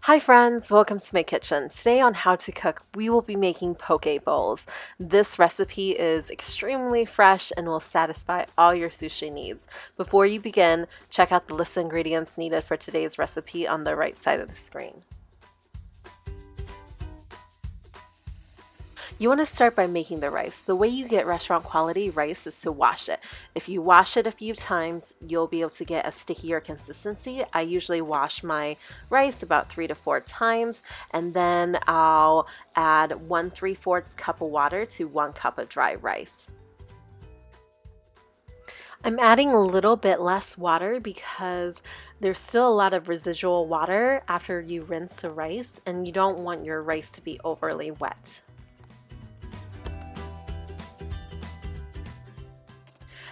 Hi friends, welcome to my kitchen. Today on How to Cook, we will be making poke bowls. This recipe is extremely fresh and will satisfy all your sushi needs. Before you begin, check out the list of ingredients needed for today's recipe on the right side of the screen. You want to start by making the rice. The way you get restaurant quality rice is to wash it. If you wash it a few times, you'll be able to get a stickier consistency. I usually wash my rice about 3 to 4 times, and then I'll add 1 3/4 cup of water to 1 cup of dry rice. I'm adding a little bit less water because there's still a lot of residual water after you rinse the rice, and you don't want your rice to be overly wet.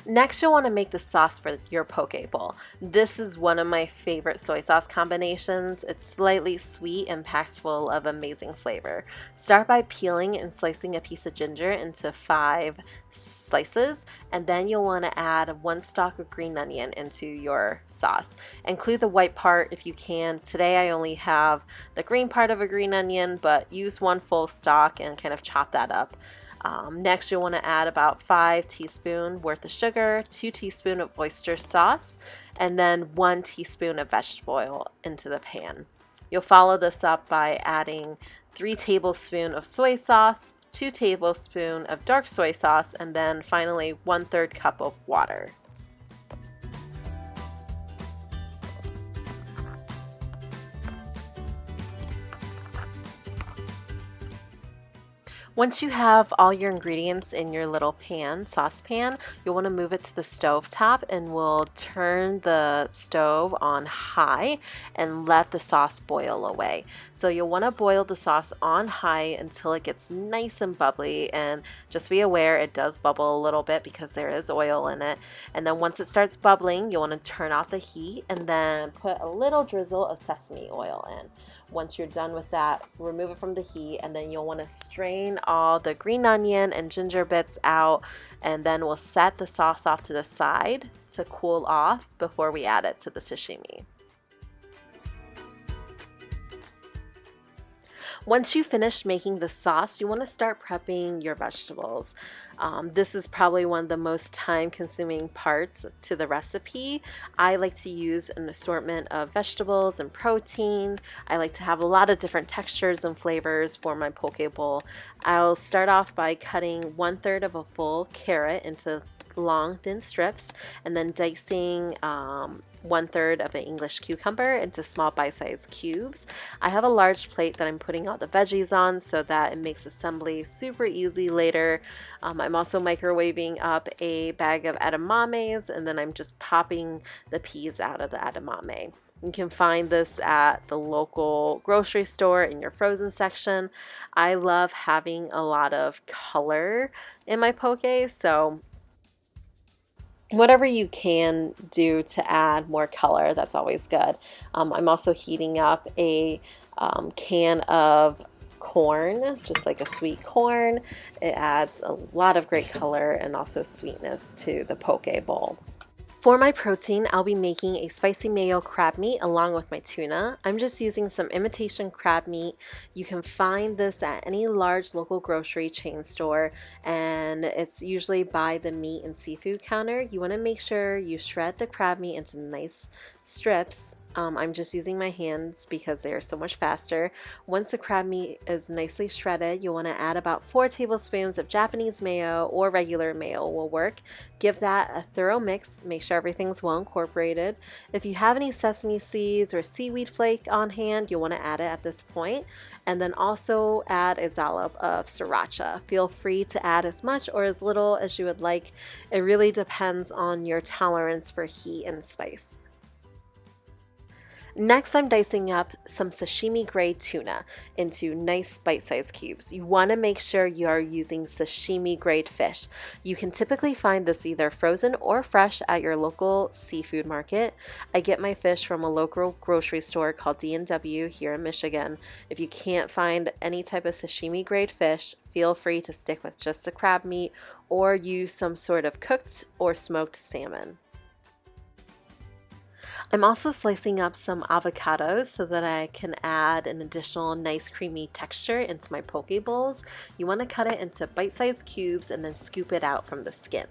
Next, you'll want to make the sauce for your poke bowl. This is one of my favorite soy sauce combinations. It's slightly sweet and packed full of amazing flavor. Start by peeling and slicing a piece of ginger into 5 slices, and then you'll want to add 1 stalk of green onion into your sauce. Include the white part if you can. Today I only have the green part of a green onion, but use 1 full stalk and kind of chop that up. Next, you'll want to add about 5 teaspoons worth of sugar, 2 teaspoons of oyster sauce, and then 1 teaspoon of vegetable oil into the pan. You'll follow this up by adding 3 tablespoons of soy sauce, 2 tablespoons of dark soy sauce, and then finally 1/3 cup of water. Once you have all your ingredients in your little saucepan, you'll want to move it to the stove top, and we'll turn the stove on high and let the sauce boil away. So you'll want to boil the sauce on high until it gets nice and bubbly, and just be aware it does bubble a little bit because there is oil in it. And then once it starts bubbling, you'll want to turn off the heat and then put a little drizzle of sesame oil in. Once you're done with that, remove it from the heat, and then you'll want to strain all the green onion and ginger bits out, and then we'll set the sauce off to the side to cool off before we add it to the sashimi. Once you finish making the sauce, you want to start prepping your vegetables. This is probably one of the most time-consuming parts to the recipe. I like to use an assortment of vegetables and protein. I like to have a lot of different textures and flavors for my poke bowl. I'll start off by cutting 1/3 of a full carrot into long thin strips, and then dicing 1/3 of an English cucumber into small bite-sized cubes. I have a large plate that I'm putting all the veggies on so that it makes assembly super easy later. I'm also microwaving up a bag of edamames, and then I'm just popping the peas out of the edamame. You can find this at the local grocery store in your frozen section. I love having a lot of color in my poke, so whatever you can do to add more color, that's always good. I'm also heating up a can of corn, just like a sweet corn. It adds a lot of great color and also sweetness to the poke bowl. For my protein, I'll be making a spicy mayo crab meat along with my tuna. I'm just using some imitation crab meat. You can find this at any large local grocery chain store, and it's usually by the meat and seafood counter. You want to make sure you shred the crab meat into nice strips. I'm just using my hands because they are so much faster. Once the crab meat is nicely shredded, you'll want to add about 4 tablespoons of Japanese mayo, or regular mayo will work. Give that a thorough mix. Make sure everything's well incorporated. If you have any sesame seeds or seaweed flake on hand, you'll want to add it at this point. And then also add a dollop of Sriracha. Feel free to add as much or as little as you would like. It really depends on your tolerance for heat and spice. Next, I'm dicing up some sashimi grade tuna into nice bite-sized cubes. You want to make sure you are using sashimi grade fish. You can typically find this either frozen or fresh at your local seafood market. I get my fish from a local grocery store called D&W here in Michigan. If you can't find any type of sashimi grade fish, feel free to stick with just the crab meat or use some sort of cooked or smoked salmon. I'm also slicing up some avocados so that I can add an additional nice creamy texture into my poke bowls. You want to cut it into bite-sized cubes and then scoop it out from the skin.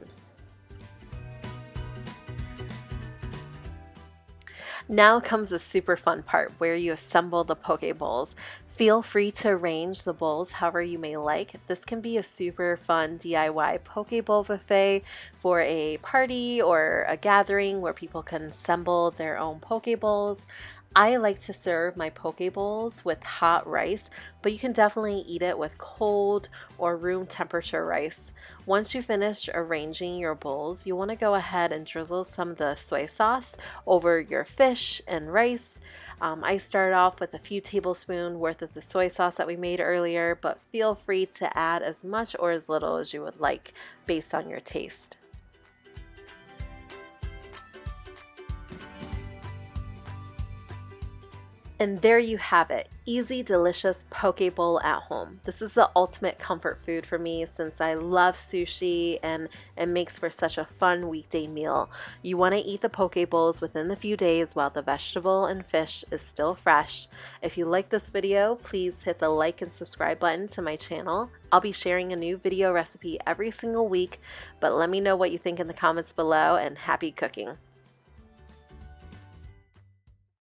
Now comes the super fun part where you assemble the poke bowls. Feel free to arrange the bowls however you may like. This can be a super fun DIY poke bowl buffet for a party or a gathering where people can assemble their own poke bowls. I like to serve my poke bowls with hot rice, but you can definitely eat it with cold or room temperature rice. Once you finish arranging your bowls, you want to go ahead and drizzle some of the soy sauce over your fish and rice. I started off with a few tablespoons worth of the soy sauce that we made earlier, but feel free to add as much or as little as you would like based on your taste. And there you have it, easy, delicious poke bowl at home. This is the ultimate comfort food for me since I love sushi and it makes for such a fun weekday meal. You want to eat the poke bowls within the few days while the vegetable and fish is still fresh. If you like this video, please hit the like and subscribe button to my channel. I'll be sharing a new video recipe every single week, but let me know what you think in the comments below, and happy cooking.